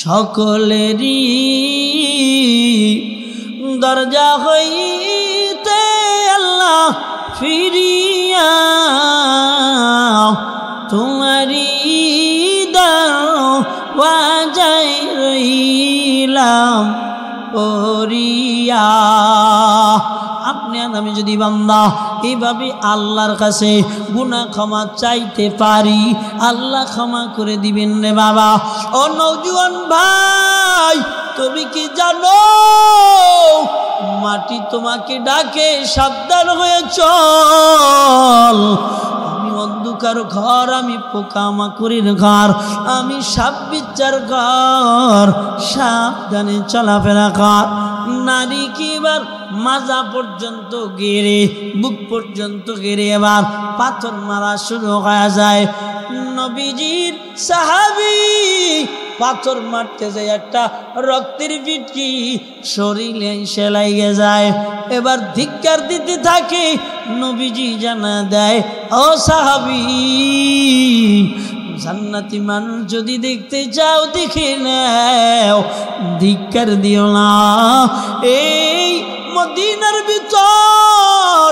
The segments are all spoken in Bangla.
সকলেরই দরজা হইতে আল্লাহ ফিরিয়া তোমারি দরওয়াজায় রইলাম পড়িয়া। আপনি আমি যদি বান্দা এইভাবে আল্লাহর কাছে গুনাহ ক্ষমা চাইতে পারি, আল্লাহ ক্ষমা করে দিবেন রে বাবা। ও নওজোয়ান ভাই, তুমি কি জানো মাটি তোমাকে ডাকে, সাবধান হয়ে চল। আমি অন্ধকার ঘর, আমি পোকামাকড়ের ঘর, আমি সাপ বিচ্ছার ঘর, সাবধানে চলাফেরা কর। নারী কি এবার মাজা পর্যন্ত গেড়ে, বুক পর্যন্ত গেড়ে এবার পাথর মারা শুরু হয়ে যায়। নবীজির সাহাবী পাথর মারতে যায়, একটা রক্তের পিটকি শরীরে সেলাই যায়। এবার ধিক্কার দিতে থাকে। নবীজি জানা দেয়, ও সাহাবী, জান্নাতি মানুষ যদি দেখতে চাও দেখে নাও, ধিক্কার দিও না। এই মদিনার ভিতর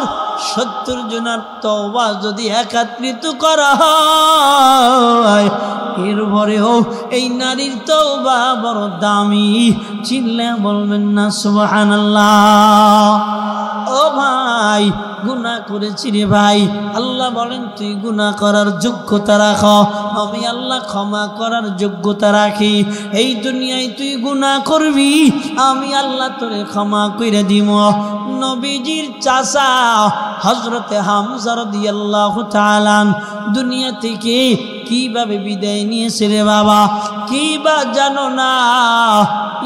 70 জনের তওবা যদি একত্রিত করা হয়, এরপরেও এই নারীর তওবা বড় দামি। চিল্লা বলবেন না সুবহানাল্লাহ। ও ভাই, গুনাহ করেছি রে ভাই, আল্লাহ বলেন তুই গুনাহ করার যোগ্যতা রাখ, আমি আল্লাহ ক্ষমা করার যোগ্যতা রাখি। এই দুনিয়ায় তুই গুনাহ করবি, আমি আল্লাহ তোরে ক্ষমা করে দিব। নবীজির চাচা হযরতে হামজা রাদিয়াল্লাহু তাআলা দুনিয়া থেকে কিভাবে বিদায় নিয়েছে রে বাবা, কিবা জানো না?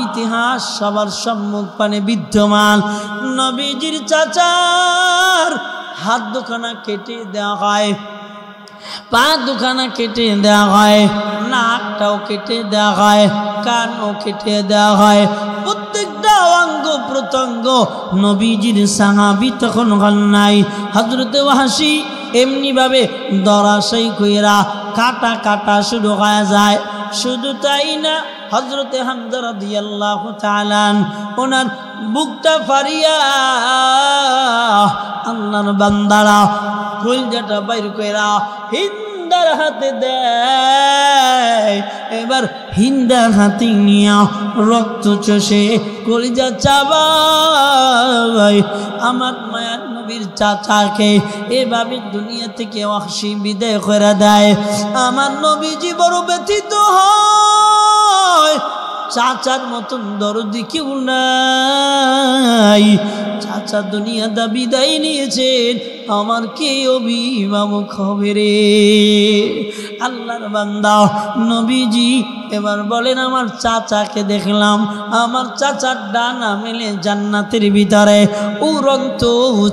ইতিহাস সবার সম্মুখপানে বিদ্যমান। নবীজির চাচার হাত দুখানা কেটে দেওয়া হয়, পা দুখানা কেটে দেওয়া হয়, নাকটাও কেটে দেওয়া হয়, কানও কেটে দেওয়া হয়, প্রত্যেকটা অঙ্গ প্রত্যঙ্গ। নবীজির সাহাবী তখন হন নাই। হযরতে ওয়াহশী এমনি ভাবে দরাশাই কইরা কাটা কাটা শুরু হয়ে যায়। শুধু তাই না, হযরতে হামজা রাদিয়াল্লাহু তাআলা ওনার বুকটা ফাড়িয়া আল্লাহর বান্দারা কলজাটা বাইর কইরা হিন্দার হাতে দেয়। এবার হিন্দার হাতে নিয়া রক্ত চষে কলিজা চাবায়। আমার মায়ার নবীর চাচাকে এভাবে দুনিয়া থেকে ওয়াহশী বিদায় করে দেয়। আমার নবীজি বড় ব্যথিত হয়। চাচার মতন দরদি কেউ নাই। চাচা দুনিয়াটা বিদায় নিয়েছেন, আমার কে অভিভাবক হবে রে? আল্লাহর বান্দা নবীজি এবার বলেন, আমার চাচাকে দেখলাম, আমার চাচার ডানা মেলে জান্নাতের ভিতরে উড়ন্ত।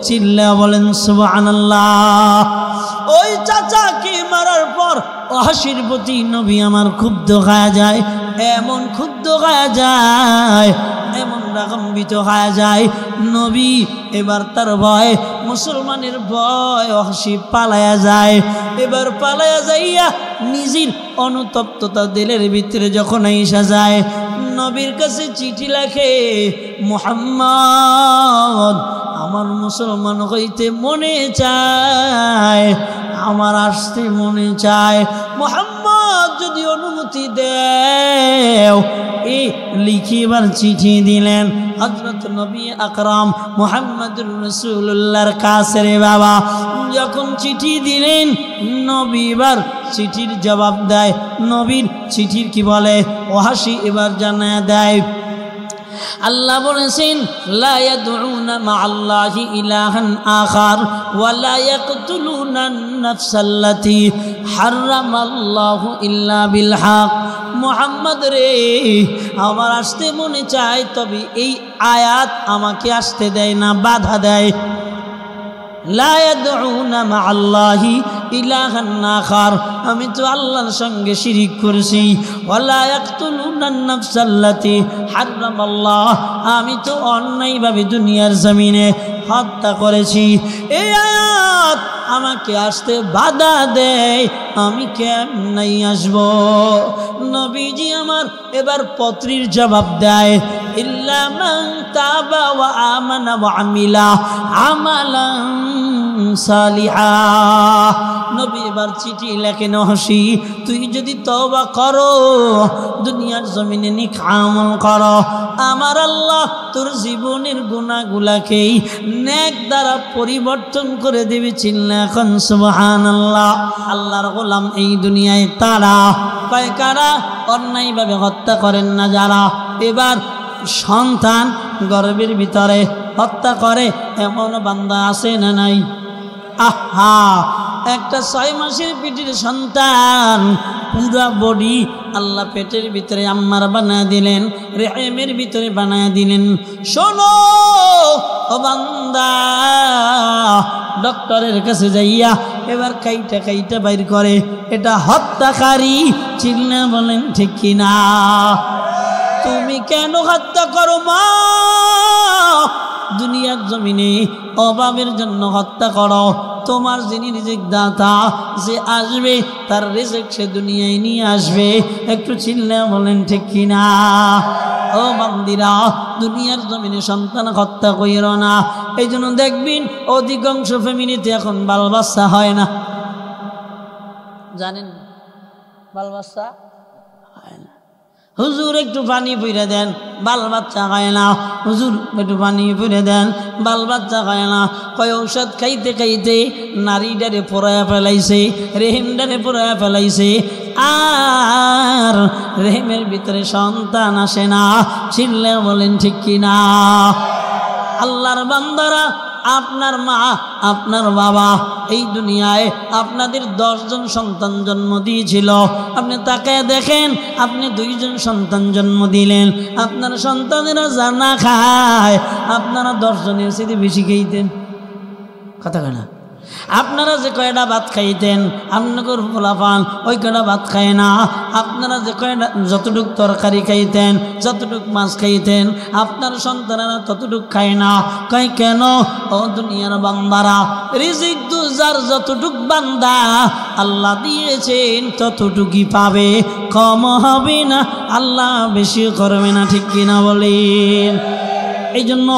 চিল্লা বলেন সুবহানাল্লাহ। ওই চাচাকে মারার পর ওয়াহশীর প্রতি নবী আমার ক্ষুব্ধ হয়ে যায়, এমন ক্ষুব্ধ হয়ে যায়, এমন রাগান্বিত হয়ে যায়। নবী এবার তার ভয়, মুসলমানের ভয়, ওয়াহশী পালায়া যায়। এবার পালায়া যাইয়া নিজের অনুতপ্ততা দিলের ভিতরে যখন আইসা যায়, নবীর কাছে চিঠি লেখে, মুহাম্মদ, আমার মুসলমান হইতে মনে চায়, আমার আসতে মনে চায়, মুহাম্মদ যদি অনুমতি দেও। এই লিখিবার চিঠি দিলেন হযরত নবী আকরাম মুহাম্মদুর রাসূলুল্লাহর কাছে রে বাবা। যখন চিঠি দিলেন, নবী এবার চিঠির জবাব দেয়। নবীর চিঠির কি বলে ওয়াহশী এবার জানায়া দেয়। আল্লাহ বলেছেন, লা ইয়াদউনা মা'আল্লাহি ইলাহান আখার ওয়া লা ইয়াকতুলুনান নাফসাল্লাতী হারামাল্লাহু ইল্লা বিল হক। মুহাম্মদ রে, আমার আসতে মনে চায়, তবে এই আয়াত আমাকে আসতে দেয় না, বাধা দেয়। লা ইয়াদউনা মা'আল্লাহি ইলাহান আখার, আমি তো আল্লাহর সঙ্গে শিরিক করেছি। ওয়ালা ইয়াকতুলুনান নাফসাল্লাতী হারামাল্লাহ, আমি তো অন্যায়ভাবে দুনিয়ার জমিনে হত্যা করেছি। এই আয়াত আমাকে আসতে বাধা দেয়, আমি কেমনে আসব? নবীজি আমার এবার পত্রীর জবাব দেয়, ইল্লা মান তাবা ওয়া আমানা ওয়া আমিলা আমালান সালিহা। নবী এবার চিঠি লেখেন, হাসি তুই যদি তওবা করো, দুনিয়ার জমিনে নেক আমল করো, আমার আল্লাহ তোর জীবনের গুনাহগুলোকে নেক দ্বারা পরিবর্তন করে দেবে। চিল্লা এখন সুবহানাল্লাহ। আল্লাহর গোলাম এই দুনিয়ায় তারা কয় কারা? অন্যায়ভাবে হত্যা করেন না যারা। এবার সন্তান গর্ভের ভিতরে হত্যা করে এমন বান্দা আছে না নাই? আহা, একটা 6 মাসের পেটের সন্তান পুরা বডি আল্লাহ পেটের ভিতরে আম্মার বানায় দিলেন, রেহেমের ভিতরে বানায় দিলেন। শোনো ও বান্দা, ডক্টরের কাছে যাইয়া এবার কাইটা কাইটা বাইর করে, এটা হত্যাকারী। চিল্লা বলেন ঠিক কিনা? তুমি কেন হত্যা করো মা? দুনিয়ার জমিনে অভাবের জন্য হত্যা করো। তোমার যিনি রিজিক দাতা, যে আসবে তার রিজিক সে দুনিয়ায় নিয়ে আসবে। একটু চিল্লা বলেন ঠিক কিনা? ও বান্দিরা, দুনিয়ার জমিনে সন্তান হত্যা কইরো না। এই জন্য দেখবেন অধিকাংশ ফ্যামিলিতে এখন বাল বাচ্চা হয় না। জানেন বাল বাচ্চা হয় না। হুজুর একটু পানি পুইরে দেন, বাল বাচ্চা খায় না। হুজুর একটু পানি পুইরে দেন, বাল বাচ্চা খায় না। কয় ঔষধ খাইতে খাইতে নারীডারে পোড়ায়া ফেলাইছে, রেহিমডারে পোড়ায়া ফেলাইছে, আর রেহিমের ভিতরে সন্তান আসে না। চিল্লে বলেন ঠিক কিনা? আল্লাহর বান্দারা, আপনার মা আপনার বাবা এই দুনিয়ায় আপনাদের 10 জন সন্তান জন্ম দিয়েছিল। আপনি তাকে দেখেন, আপনি 2 জন সন্তান জন্ম দিলেন। আপনার সন্তানেরা জানা খায়, আপনারা 10 জনের চেয়ে বেশি খাইতেন। কথা কয় না? আপনারা যে কয়টা ভাত খাইতেন, আপনাদের ফলাফল ওই কয়টা ভাত খায় না। আপনারা যে কয়টা যতটুক তরকারি খাইতেন, যতটুক মাছ খাইতেন, আপনার সন্তানেরা ততটুক খায় না। কয় কেন? ও দুনিয়ার বান্দারা, রিজিক তো যার যতটুক বান্দা আল্লাহ দিয়েছেন ততটুকুই পাবে, কম হবে না, আল্লাহ বেশি করবে না। ঠিক কিনা বলেন? এই জন্য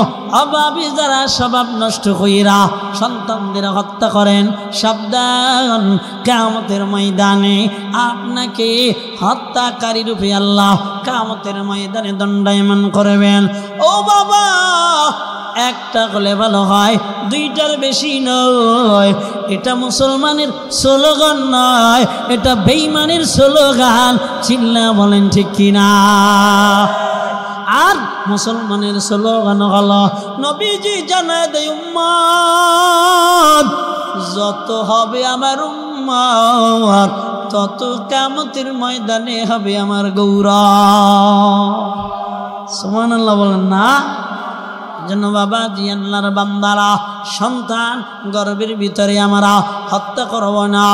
অভাবী যারা স্বভাব নষ্ট কইরা সন্তানদের হত্যা করেন, সাবধান, কিয়ামতের ময়দানে আপনাকে হত্যাকারী রূপে আল্লাহ কিয়ামতের ময়দানে দণ্ডায়মান করবেন। ও বাবা, একটা হলে ভালো হয়, 2টার বেশি নয়। এটা মুসলমানের স্লোগান নয়, এটা বেঈমানের স্লোগান। চিল্লা বলেন ঠিক কিনা? আর মুসলমানের স্লোগান হলো, নবীজি জানায় দেয় উম্মত, যত হবে আমার উম্মত তত কিয়ামতের ময়দানে হবে আমার গৌরব। সুবহানাল্লাহ বলেন না? জন্য বাবা জি, আল্লাহর বান্দারা, সন্তান গর্ভের ভিতরে আমরা হত্যা করব না।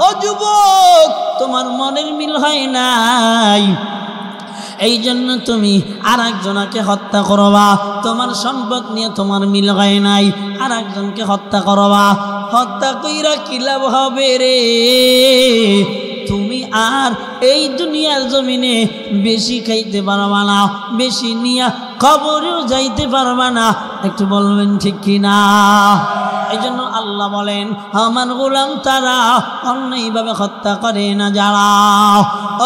ও যুবক, তোমার মনের মিল হয় নাই, এই জন্য তুমি আর একজনকে হত্যা করবা। তোমার সম্পদ নিয়ে তোমার মিল হয় নাই, আর একজনকে হত্যা করবা। হত্যা কইরা কি লাভ হবে রে? তুমি আর এই দুনিয়ার জমিনে বেশি খাইতে পারবা না, বেশি নিয়া কবরেও যাইতে পারবা না। একটু বলবেন ঠিক কিনা? এই জন্য আল্লাহ বলেন, আমার গোলাম তারা অন্যায়ভাবে হত্যা করে না যারা।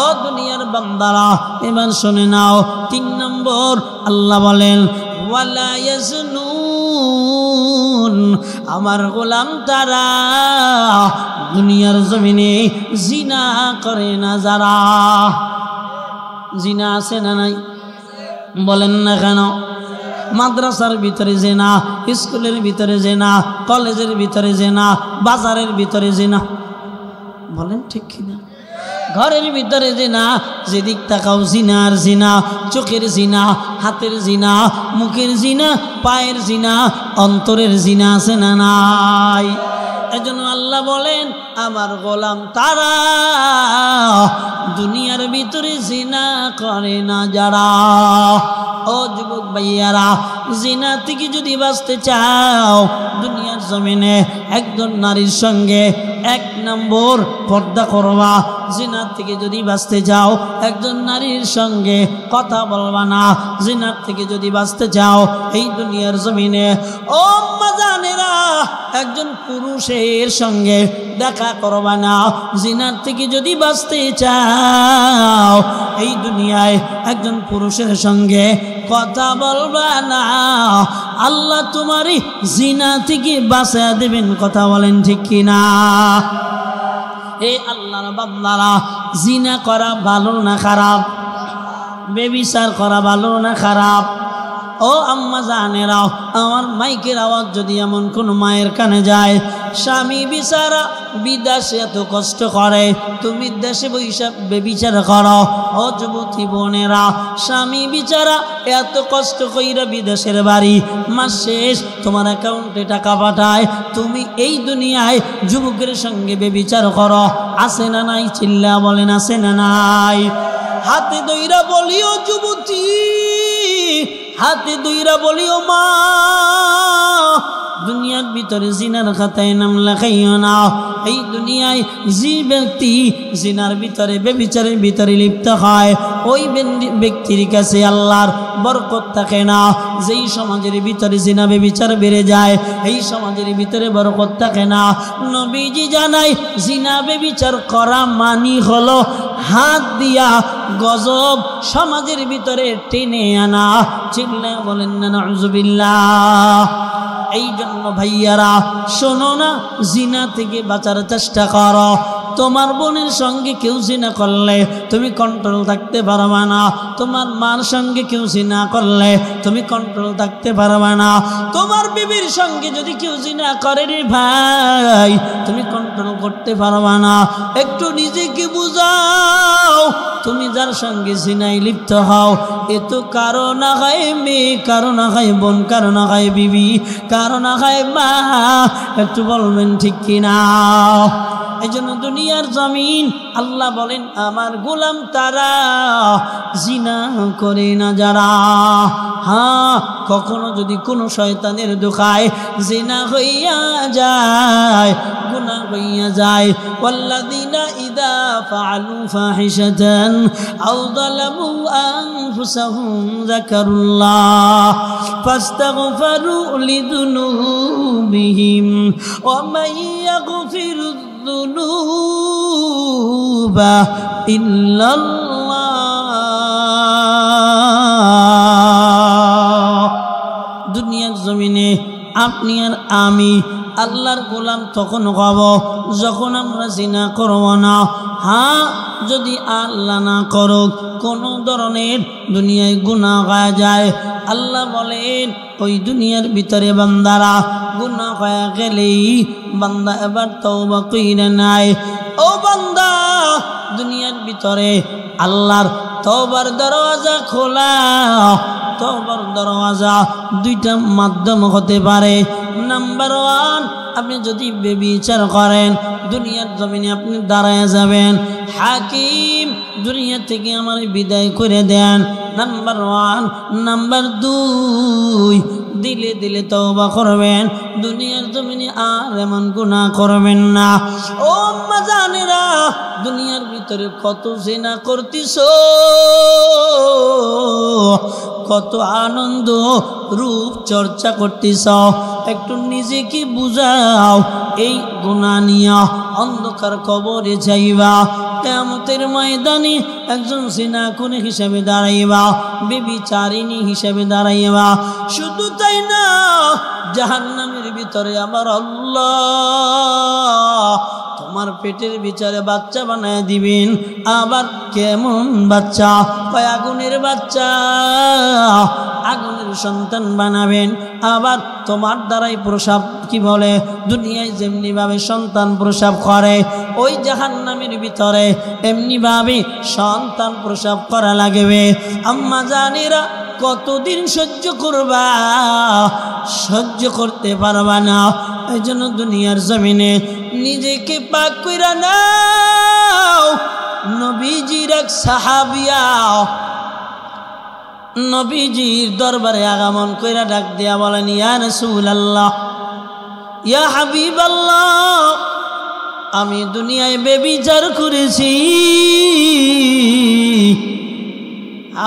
ও দুনিয়ার বান্দারা, এবার শুনে নাও। 3 নম্বর আল্লাহ বলেন, ওয়ালা ইয়াজনুন, আমার গোলাম তারা দুনিয়ার জমিনে জিনা করে না যারা। জিনা আছে না নাই? বলেন না কেন? মাদ্রাসার ভিতরে জেনা, স্কুলের ভিতরে জেনা, কলেজের ভিতরে জেনা, বাজারের ভিতরে জেনা। বলেন ঠিক কিনা? ঘরের ভিতরে জিনা, যেদিক তাকাও জিনার জিনা, চোখের জিনা, হাতের জিনা, মুখের জিনা, পায়ের জিনা, অন্তরের জিনা আছে না নাই? এজন্য আল্লাহ বলেন, আমার গোলাম তারা দুনিয়ার ভিতরে জিনা করে না যারা। ও যুবক ভাইয়ারা, জিনা থেকে যদি বাঁচতে চাও দুনিয়ার জমিনে একজন নারীর সঙ্গে 1 নম্বর পর্দা করবা। জিনা থেকে যদি বাঁচতে চাও একজন নারীর সঙ্গে কথা বলবা না। জিনা থেকে যদি বাঁচতে চাও এই দুনিয়ার জমিনে ও মাজানেরা একজন পুরুষের সঙ্গে দেখা করবা না। জিনার থেকে যদি বাঁচতে চাও এই দুনিয়ায় একজন পুরুষের সঙ্গে কথা বলবা না। আল্লাহ তোমারই জিনা থেকে বাঁচিয়ে দেবেন। কথা বলেন ঠিক কিনা? এই আল্লাহর বান্দারা, জিনা করা ভালো না খারাপ? বেবিচার করা ভালো না খারাপ? ও আম্মা জানেরা, আমার মাইকের আওয়াজ যদি এমন কোন মায়ের কানে যায়, স্বামী বিচারা বিদেশে এত কষ্ট করে, তুমি দেশে বৈশা বেবিচার করো। ও যুবতী বোনেরা, স্বামী বিচারা এত কষ্ট কইরা বিদেশের বাড়ি, মাস শেষ তোমার অ্যাকাউন্টে টাকা পাঠায়, তুমি এই দুনিয়ায় যুবকের সঙ্গে বেবিচার করো। আছে না নাই? চিল্লা বলেন আছে না নাই? হাতে দইরা বলিও যুবতী, হাতে দুইরা বলিও মা, দুনিয়ার ভিতরে জিনার খাতায় নাম লেখাইও না। এই দুনিয়ায় যে ব্যক্তি জিনার ভিতরে বেবিচারের ভিতরে লিপ্ত হয় ওই ব্যক্তির কাছে আল্লাহর বরকত থাকে না। যেই সমাজের ভিতরে জিনা বেবিচার বেড়ে যায় এই সমাজের ভিতরে বরকত থাকে না। নবীজি জানাই জিনা বেবিচার করা মানি হলো হাত দিয়া গজব সমাজের ভিতরে টেনে আনা। চিল্লা বলেন না নাউযুবিল্লাহ। এই জন্য ভাইয়ারা শোনো না, জিনা থেকে বাঁচার চেষ্টা করো। তোমার বোনের সঙ্গে কেউ জিনা করলে তুমি কন্ট্রোল থাকতে পারবে না। তোমার মার সঙ্গে কেউ জিনা করলে তুমি কন্ট্রোল থাকতে পারবে না। তোমার বিবির সঙ্গে যদি কেউ জিনা করে রে ভাই, তুমি কন্ট্রোল করতে পারবে না। একটু নিজেকে বুঝাও, তুমি যার সঙ্গে জিনায় লিপ্ত হও এ তো কারো না হয় মেয়ে, কারো না হয় বোন, কারো না হয় বিবি, কারো না হয় মা। একটু বলবেন ঠিক কিনা? এই জন্য দুনিয়ার জমিন আল্লাহ বলেন আমার গোলাম তারা জিনা করে না যারা। হ্যাঁ, কখনো যদি কোনো শয়তানের দোকায় জিনা হইয়া যায়, গুনাহ হইয়া যায়। ওয়াল্লাযীনা ইযা ফাআলু ফাহিশাতান আও যালামু আনফুসাহুম যাকারুল্লাহ ফাস্তাগফিরু লিযুনুবিহিম ওয়া মান ইয়াগফিরু যুনুবা ইল্লাল্লাহ। দুনিয়ার জমিনে আপনি আর আমি আল্লাহর গোলাম তখন হব যখন আমরা জিনা করব না। হ্যাঁ, যদি আল্লাহ না করুক কোনো ধরনের দুনিয়ায় গুনাহ হয়ে যায়, আল্লাহ বলেন ওই দুনিয়ার ভিতরে বান্দারা গুনাহ হয়ে গেলেই বান্দা এবার তওবা কইরা নাই। ও বান্দা, দুনিয়ার ভিতরে আল্লাহর তওবার দরওয়াজা খোলা। তওবার দরওয়াজা দুইটা মাধ্যম হতে পারে। নাম্বার 1, আপনি যদি বেবিচার করেন দুনিয়ার জমিনে আপনি দাঁড়ায় যাবেন, হাকিম দুনিয়া থেকে আমার বিদায় করে দেন। নাম্বার 1। নাম্বার 2, দিলে দিলে তওবা করবেন, দুনিয়ার জমিনে আর এমন গুনাহ করবেন না। ও মাজানেরা, দুনিয়ার ভিতরে কত জিনা করতেছো, কত আনন্দ রূপ চর্চা করতেছ, একটু নিজেকে বুঝাও। এই গুনাহ নিয়া অন্ধকার কবরে যাইবা, কিয়ামতের ময়দানে একজন জিনাকুন হিসেবে দাঁড়াইবা, বেবিচারিণী হিসেবে দাঁড়াইবা। শুধু তাই না, জাহান্নামের ভিতরে আবার আল্লাহ তোমার পেটের বিচারে বাচ্চা বানায় দিবেন। আবার কেমন বাচ্চা? আগুনের বাচ্চা, আগুনের সন্তান বানাবেন। আবার তোমার দ্বারাই প্রসাব, কি বলে দুনিয়ায় যেমনি ভাবে সন্তান প্রসাব করে ওই জাহান্নামের ভিতরে এমনি ভাবে সন্তান প্রসাব করা লাগবে। আম্মা জানেরা, কতদিন সহ্য করবা? সহ্য করতে পারবা না। এই জন্য দুনিয়ার জমিনে নিজেকে পাক কইরা নাও। নবীজির এক সাহাবিয়া নবীজির দরবারে আগমন কইরা ডাক দিয়া বলেন, ইয়া রাসূলুল্লাহ, ইয়া হাবিবাল্লাহ, আমি দুনিয়ায় বেবিচার করেছি,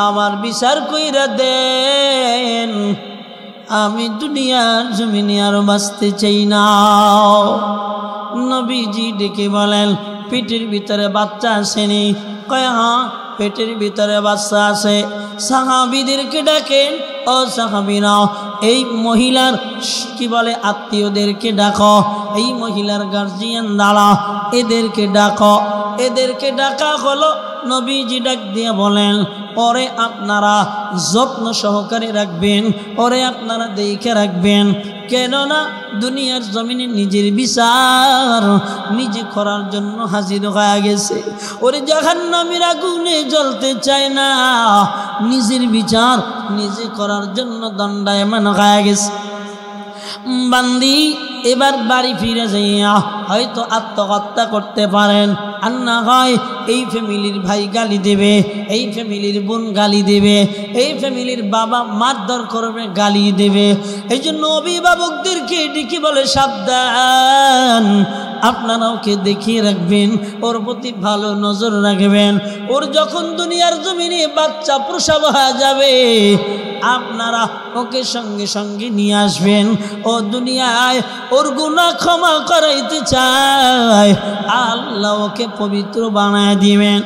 আমার বিচার কইরা দেন, আমি দুনিয়ার জমিনে আর বাঁচতে চাই না। নবীজি ডেকে বলেন, পেটের ভিতরে বাচ্চা আসেনি? কয় হ্যাঁ, পেটের ভিতরে বাচ্চা আছে। সাহাবীদেরকে ডাকেন, ও সাহাবীরা, এই মহিলার কি বলে আত্মীয়দেরকে ডাকো, এই মহিলার গার্জিয়ান দাঁড়া, এদেরকে ডাকো। এদেরকে ডাকা হলো। নবীজি ডাক দিয়ে বলেন, ওরে আপনারা যত্ন সহকারে রাখবেন, ওরে আপনারা দেখে রাখবেন, কেননা দুনিয়ার জমিনে নিজের বিচার নিজে করার জন্য হাজির হয়ে গেছে। ওরে জাহান্নামের আগুনে জ্বলতে চায় না, নিজের বিচার নিজে করার জন্য দণ্ডায়মান হয়ে গেছে। বান্দি এবার বাড়ি ফিরে যাইয়া হয়তো আত্মহত্যা করতে পারেন, আর না হয় এই ফ্যামিলির ভাই গালি দেবে, এই ফ্যামিলির বোন গালি দেবে, এই ফ্যামিলির বাবা মারধর করবে, গালি দেবে। এই জন্য অভিভাবকদেরকে ডেকে বলে, সাবধান, আপনারা ওকে দেখিয়ে রাখবেন, ওর প্রতি ভালো নজর রাখবেন। ওর যখন দুনিয়ার জমিনে বাচ্চা প্রসব হয়ে যাবে, আপনারা ওকে সঙ্গে সঙ্গে নিয়ে আসবেন। ও দুনিয়ায় ওর গুনাহ ক্ষমা করাইতে চায়, আল্লাহ ওকে পবিত্র বানায় দিবেন।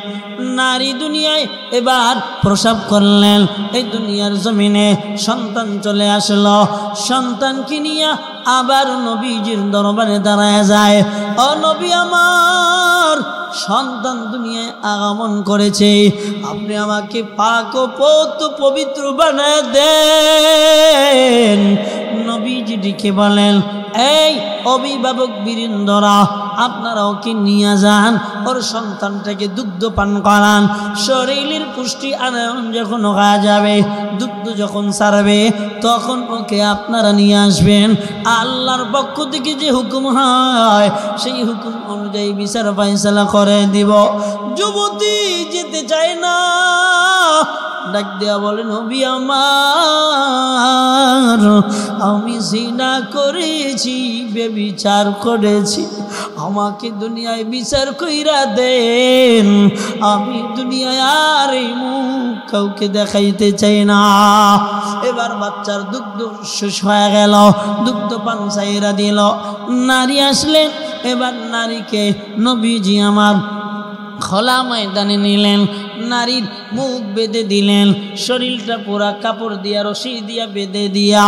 নারী দুনিয়ায় এবার প্রসব করলেন, এই দুনিয়ার জমিনে সন্তান চলে আসলো, সন্তানকে নিয়ে আবার নবীজির দরবারে দাঁড়ায় যায়। ও নবী আমার, সন্তান দুনিয়ায় আগমন করেছে, আপনি আমাকে পাক ও পবিত্র বানায় দেন। নবীজি ডেকে বলেন, এই অভিভাবক বীরেন্দ্ররা, আপনারা ওকে নিয়ে যান, ওর সন্তানটাকে দুগ্ধ পান করান। শরীরের পুষ্টি আনয়ন যখন হয়ে যাবে, দুগ্ধ যখন ছাড়বে, তখন ওকে আপনারা নিয়ে আসবেন। আল্লাহর পক্ষ থেকে যে হুকুম হয়, সেই হুকুম অনুযায়ী বিচার ফায়সালা করে দিব। যুবতী যেতে চায় না, ডাক দেয়া বলে, নবী আমার, আমি জিনা করেছি, বেবিচার করেছি, আমাকে দুনিয়ায় বিচার কইরা দেন, আমি দুনিয়ায় আর এই মুখ কাউকে দেখাইতে চাই না। এবার বাচ্চার দুগ্ধ শেষ হয়ে গেল, দুগ্ধ পান চাইরা দিল। নারী আসলেন, এবার নারীকে নবীজি আমার খোলা ময়দানে নিলেন, নারীর মুখ বেঁধে দিলেন, শরীরটা পুরা কাপড় দিয়া রশি দিয়া বেঁধে দিয়া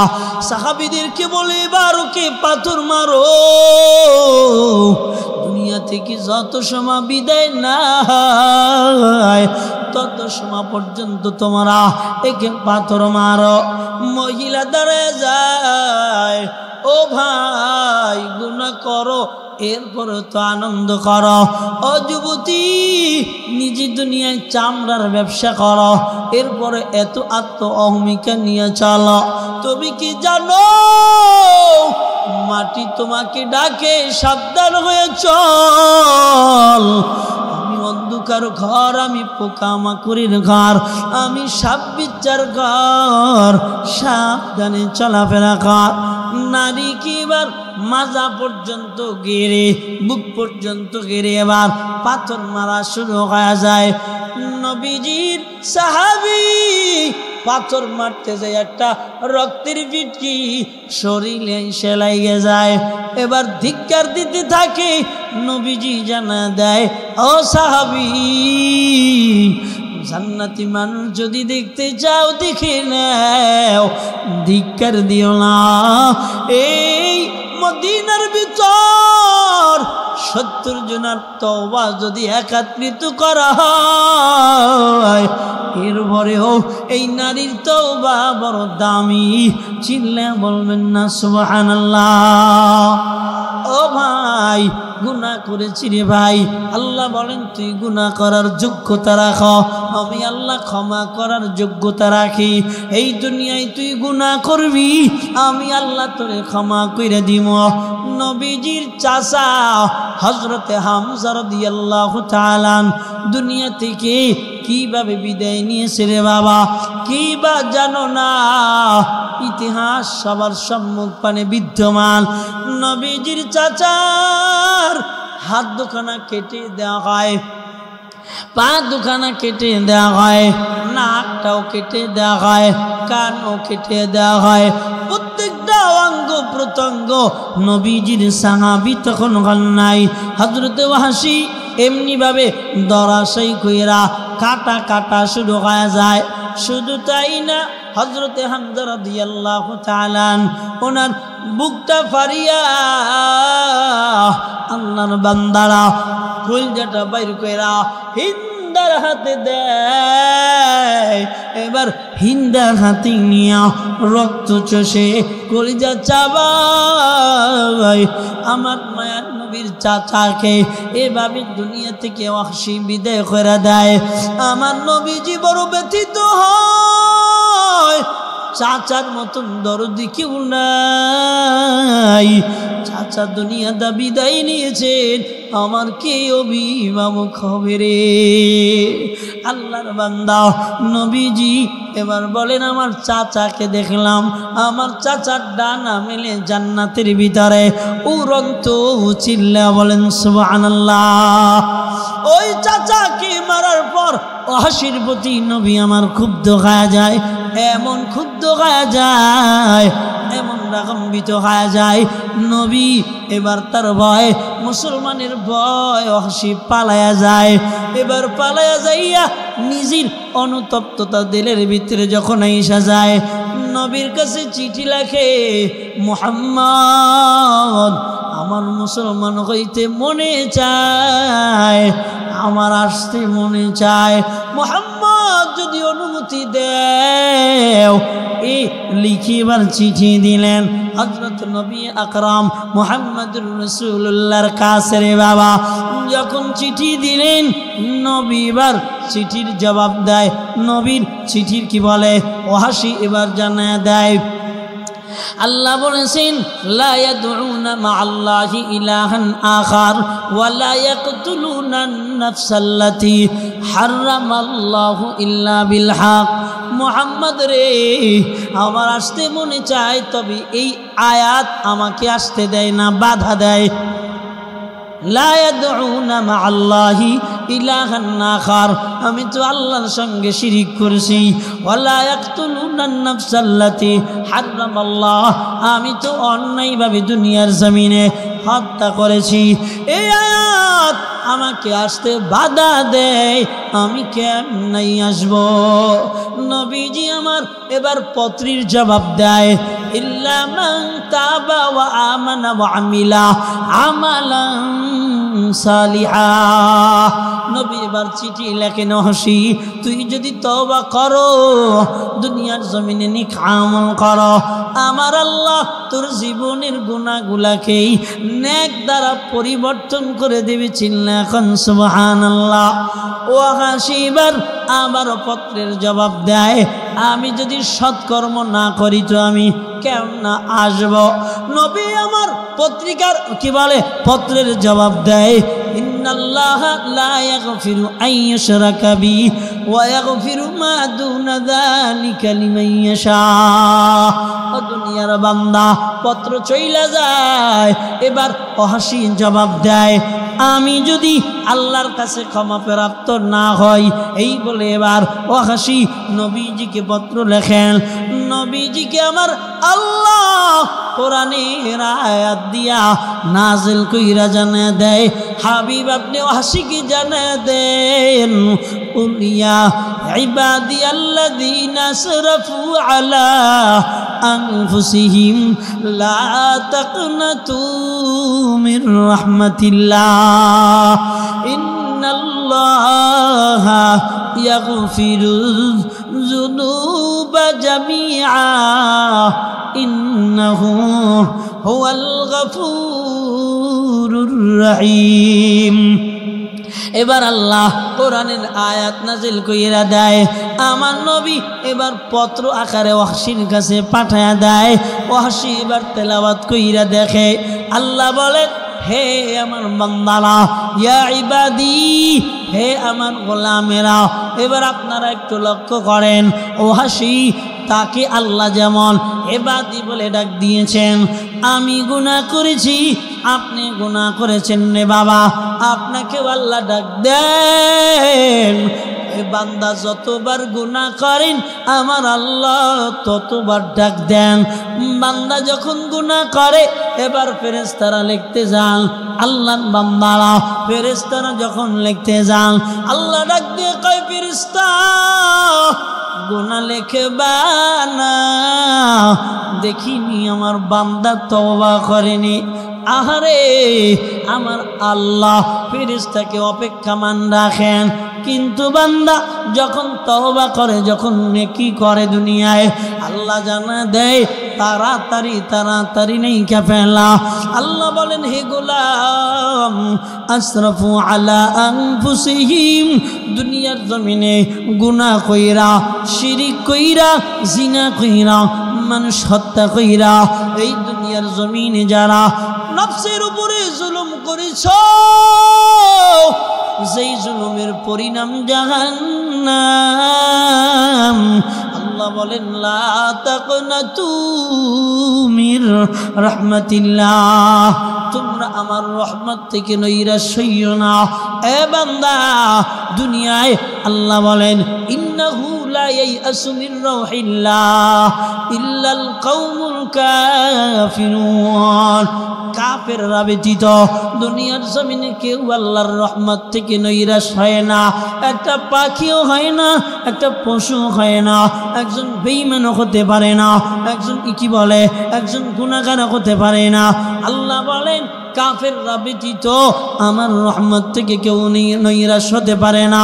সাহাবীদেরকে বলে, এবার ওকে পাথর মারো, দুনিয়া থেকে যত সময় বিদায় না হয় তত সময় পর্যন্ত তোমরা একে পাথর মারো। মহিলা দাঁড়ায় যায়, ও ভাই, গুনাহ করো, এরপরে তো আনন্দ করো। ও যুবতী, নিজে দুনিয়ায় চামড়ার ব্যবসা করো, এরপরে এত আত্ম অহমিকা নিয়ে চলো। তুমি কি জানো, মাটি তোমাকে ডাকে, সাবধান হয়ে চল। আমি অন্ধকার ঘর, আমি পোকামাকড়ির ঘর, আমি সাপ বিচ্ছার ঘর, সাবধানে চলাফেরা কর। নারী কি এবার মাজা পর্যন্ত গেড়ে, বুক পর্যন্ত গেড়ে এবার পাথর মারা শুরু হয়ে যায়। নবীজির সাহাবী পাথর মারতে যায়, একটা রক্তের পিটকি শরীরে সেলাই যায়। এবার ধিক্কার দিতে থাকে। নবীজি জানা দেয়, ও সাহাবী, জান্নাতি মানুষ যদি দেখতে চাও দেখে নাও, ধিক্কার দিও না। এই মদিনার ভিতর 70 জনের তওবা যদি একত্রিত করা হয়, এরপরেও এই নারীর তওবা বড় দামি। চিল্লা বলবেন না সুবহানাল্লাহ। ও ভাই, গুনাহ করেছি রে ভাই, আল্লাহ বলেন তুই গুনাহ করার যোগ্যতা রাখো। আমি আল্লাহ ক্ষমা করার যোগ্যতা রাখি। এই দুনিয়ায় তুই গুনাহ করবি, আমি আল্লাহ তোরে ক্ষমা কইরা দিব। নবীজির চাচা হযরতে হামজা রাদিয়াল্লাহু তাআলা দুনিয়া থেকে কিভাবে বিদায় নিয়েছে রে বাবা, কি বা জানো না? ইতিহাস সবার সম্মুখপানে বিদ্যমান। নবীজির চাচার হাত দুখানা কেটে দেওয়া হয়, পা দুখানা কেটে দেওয়া হয়, নাকটাও কেটে দেওয়া হয়, কানও কেটে দেওয়া হয়, প্রত্যেকটা অঙ্গ প্রত্যঙ্গ। নবীজির সাহাবী তখন হন নাই। হযরতে ওয়াহশী এমনি ভাবে দরাশাই কইরা কাটা কাটা শুরু হয়ে যায়। শুধু তাই না, হযরতে হামজা রাদিয়াল্লাহু তাআলা ওনার বুকটা ফাড়িয়া আল্লাহর বান্দারা কলজাটা বাইর কইরা হিন্দার হাতে দেয়। এবার হিন্দার হাতে নিয়া রক্ত চষে কলিজা চাবায়। আমার মায়ার নবীর চাচাকে এভাবে দুনিয়া থেকে ওয়াহশী বিদায় করে দেয়। আমার নবীজি বড় ব্যথিত হয়। চাচার মতন দরদি কেউ নাই। চাচা দুনিয়াটা বিদায় নিয়েছেন, আমার কে অভিভাবক হবে রে? আল্লাহর বান্দা নবীজি এবার বলেন, আমার চাচাকে দেখলাম, আমার চাচার ডানা মেলে জান্নাতের ভিতরে উড়ন্ত চিল্লা বলেন সুবহানাল্লাহ। ওই চাচাকে মারার পর ওয়াহশীর প্রতি নবী আমার ক্ষুব্ধ হয়ে যায়, এমন ক্ষুব্ধ হয়ে যায়, এমন রাগান্বিত হয়ে যায়। নবী এবার তার ভয়, মুসলমানের ভয়, ওয়াহশী পালায়া যায়। এবার পালায়া যাইয়া নিজের অনুতপ্ততা দিলের ভিতরে যখন আইসা যায়, নবীর কাছে চিঠি লেখে, মুহাম্মদ আমার মুসলমান হইতে মনে চায়, আমার আসতে মনে চায়, মুহাম্মদ যদি অনুমতি দেও। এই লিখিবার চিঠি দিলেন হযরত নবী আকরাম মুহাম্মদুর রাসূলুল্লাহর কাছে রে বাবা। যখন চিঠি দিলেন, নবী এবার চিঠির জবাব দেয়। নবীর চিঠির কি বলে ওয়াহশী এবার জানায় দেয়। আল্লাহ বলেছেন, লা ইয়াদউনা মা'আল্লাহি ইলাহান আখার ওয়া লা ইয়াকতুলুনা আন-নাফসাল্লাতী হারামাল্লাহু ইল্লা বিল হক। মুহাম্মদ রে, আমার আসতে মনে চায়, তবে এই আয়াত আমাকে আসতে দেয় না, বাধা দেয়। লা ইয়াদউনা মা'আল্লাহি ইলাহান আখার, আমি তো আল্লাহর সঙ্গে শিরিক করেছি। ওয়ালা ইয়াকতুলুনা আন-নাফসাল্লাতী হারামাল্লাহ, আমি তো অন্যায়ভাবে দুনিয়ার জমিনে হত্যা করেছি। এই আয়াত আমাকে আসতে বাধা দেয়, আমি কেমনে আসব? নবীজি আমার এবার পত্রীর জবাব দেয়, ইল্লা মান তাবা ওয়া আমানা ওয়া আমিলা আমালান সালিহা। নবী এবার চিঠি লেখেন, ওয়াহশী তুই যদি তওবা করো, দুনিয়ার জমিনে নেক আমল করো, আমার আল্লাহ তোর জীবনের গুনাহগুলোকে নেক দ্বারা পরিবর্তন করে দেবে। চিল্লা এখন সুবহানাল্লাহ। ওয়াহশী এবার আবার পত্রের জবাব দেয়, আমি যদি সৎকর্ম না করি তো আমি কেমন আসব? নবী আমার পত্রিকার কি বলে পত্রের জবাব দেয়, ইন্নাল্লাহা লা ইয়াগফিরু আন ইউশরাকা বিহি ওয়া ইয়াগফিরু মা দুনা যালিকা লিমান ইয়াশা। ও দুনিয়ার বান্দা, পত্র চইলা যায়। এবার ওয়াহশী জবাব দেয়, আমি যদি আল্লাহর কাছে ক্ষমা প্রাপ্ত না হই, এই বলে এবার ওয়াহশী নবীজিকে পত্র লেখেন। নবীজিকে আমার আল্লাহ কোরআনের আয়াত দিয়া নাজিল কইরা জানা দেয়, হাবিব আপনি ওয়াহশীকে জানা দেন, উলিয়া ইবাদিয়াল্লাযীনা আসরাফু আলা আনফুসিহিম লা তাকনাতু মির রাহমাতিল্লাহ, ইন্নাল্লাহা ইয়াগফিরুয যুনুবা জামিআ ইন্নাহু হুয়াল গফুরুর রহিম। এবার আল্লাহ কোরআনের আয়াত নাজিল কইরা দেয়, আমার নবী এবার পত্র আকারে ওয়াহশীর কাছে পাঠায়া দেয়। ওয়াহশী এবার তেলাওয়াত কইরা দেখে, আল্লাহ বলেন, হে আমার বান্দারা, ইয়া ইবাদি, হে আমার গোলামেরা। এবার আপনারা একটু লক্ষ্য করেন, ওয়াহশী তাকে আল্লাহ যেমন ইবাদি বলে ডাক দিয়েছেন, আমি গুনাহ করেছি, আপনি গুনাহ করেছেন রে বাবা, আপনাকে আল্লাহ ডাক দেন, বান্দা যতবার গুনাহ করেন আমার আল্লাহ ততবার ডাক দেন। বান্দা যখন গুনাহ করে এবার ফেরেশতারা লিখতে যান, আল্লাহর বান্দারা ফেরেশতারা যখন লিখতে যান, আল্লাহ ডাক দিয়ে কয়, ফেরেশতা গুনাহ লিখবা না, দেখিনি আমার বান্দা তওবা করেনি। আহারে, আমার আল্লাহ ফেরেশতাকে অপেক্ষামান রাখেন, কিন্তু বান্দা যখন তওবা করে, যখন নেকি করে দুনিয়ায়, আল্লাহ জানা দেয় তাড়াতাড়ি তাড়াতাড়ি নেই ফেলা। আল্লাহ বলেন, হে গোলাম, আসরাফু আলা আনফুসিহিম, দুনিয়ার জমিনে গুনাহ কইরা, শিরিক কইরা, জিনা কইরা, মানুষ হত্যা কইরা, এই দুনিয়ার জমিনে যারা নফসের উপরে জুলুম করেছ, যেই জুলুমের পরিণাম জাহান্নাম। আল্লাহ বলেন, লা তাকনাতু মির রাহমাতিল্লাহ, তোমরা আমার রহমত থেকে নৈরাশ হইও না। এ বান্দা, দুনিয়ায় আল্লাহ বলেন, ইন্নাহু লা ইয়াইআসু মির রাউহিল্লাহ ইল্লাল কওমুল কাফিরুন, কাফেররা ব্যতীত দুনিয়ার জমিনে কেউ আল্লাহর রহমত থেকে নৈরাশ হয় না। একটা পাখিও হয় না, একটা পশু হয় না, একজন বেঈমানও হতে পারে না, একজন কি বলে, একজন গুনাহগার হতে পারে না। আল্লাহ বলেন, কাফেররা ব্যতীত আমার রহমত থেকে কেউ নৈরাশ হতে পারে না।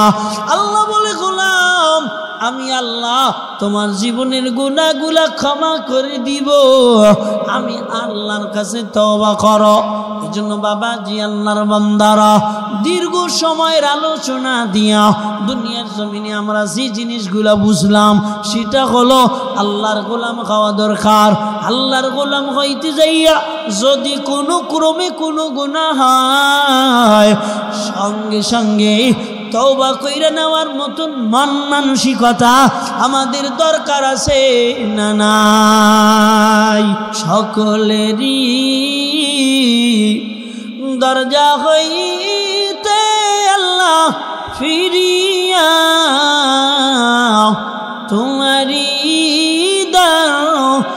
আল্লাহ বলে, গোলাম, আমি আল্লাহ তোমার জীবনের গুনাহগুলা ক্ষমা করে দিব, আমি আল্লাহর কাছে তওবা করো। এই জন্য বাবাজি, আল্লাহর বান্দারা, দীর্ঘ সময়ের আলোচনা দিয়া দুনিয়ার জমিনে আমরা যে জিনিসগুলা বুঝলাম, সেটা হলো আল্লাহর গোলাম হওয়া দরকার। আল্লাহর গোলাম হইতে যাইয়া যদি কোনো ক্রমে কোনো গুনাহ হয়, সঙ্গে সঙ্গে তওবা কইরা নেওয়ার মতন মন মানসিকতা আমাদের দরকার আছে না নাই? সকলেরই দরজা হইতে আল্লাহ ফিরিয়া তোমারি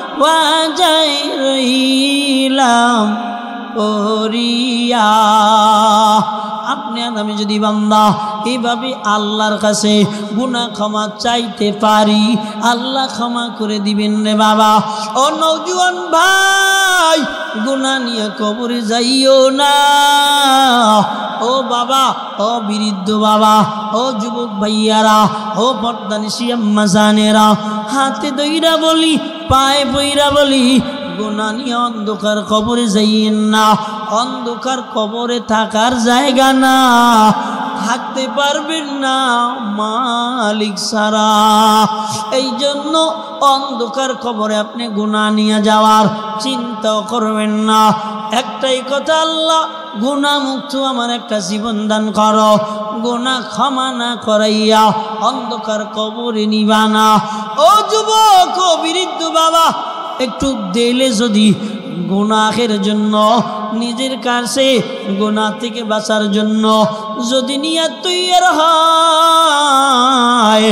দরওয়াজায় রইলাম পড়িয়া। আপনি আর আমি যদি বান্দা এইভাবে আল্লাহর কাছে গুনাহ ক্ষমা চাইতে পারি, আল্লাহ ক্ষমা করে দিবেন রে বাবা। ও নওজোয়ান ভাই, গুনাহ নিয়ে কবরে যাইও না। ও বাবা, ও বৃদ্ধ বাবা, ও যুবক ভাইয়ারা, ও পর্দানিশী আম্মা জানেরা, হাতে দইরা বলি, পায়ে বইরা বলি, গুনাহ নিয়ে অন্ধকার কবরে যাইয়েন না। অন্ধকার কবরে থাকার জায়গা না, থাকতে পারবেন না মালিক ছাড়া। এই জন্য অন্ধকার কবরে আপনি গুনাহ নিয়ে যাওয়ার চিন্তা করবেন না। একটাই কথা, আল্লাহ গুনাহ মুক্ত আমার একটা জীবন দান করো। গুনাহ ক্ষমা না করাইয়া অন্ধকার কবরে নিবা না। ও যুবক, ও বৃদ্ধ বাবা, একটু দিলে যদি গুনাহের জন্য, নিজের কাছে গুনাহ থেকে বাঁচার জন্য যদি নিয়ত তৈরি হয়,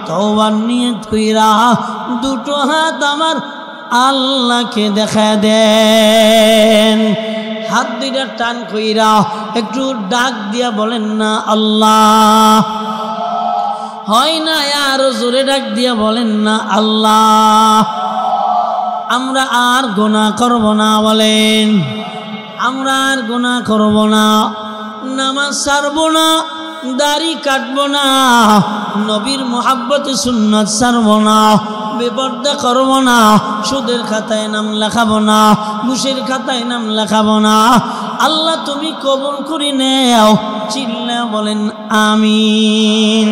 তওবার নিয়ত কইরা দুটো হাত আমার আল্লাহকে দেখা দেন। হাত দুইটা টান কইরা একটু ডাক দিয়া বলেন না আল্লাহ। হয় না, আরো জোরে ডাক দিয়া বলেন না আল্লাহ। আমরা আর গুনাহ করব না, বলেন, আমরা আর গুনাহ করব না, নামাজ ছাড়ব না, দাড়ি কাটব না, নবীর মুহাব্বতে সুন্নাত ছাড়ব না, বেপর্দা করব না, সুদের খাতায় নাম লেখাবো না, ঘুষের খাতায় নাম লেখাবো না। আল্লাহ তুমি কবুল করে নেও, চিল্লা বলেন আমিন।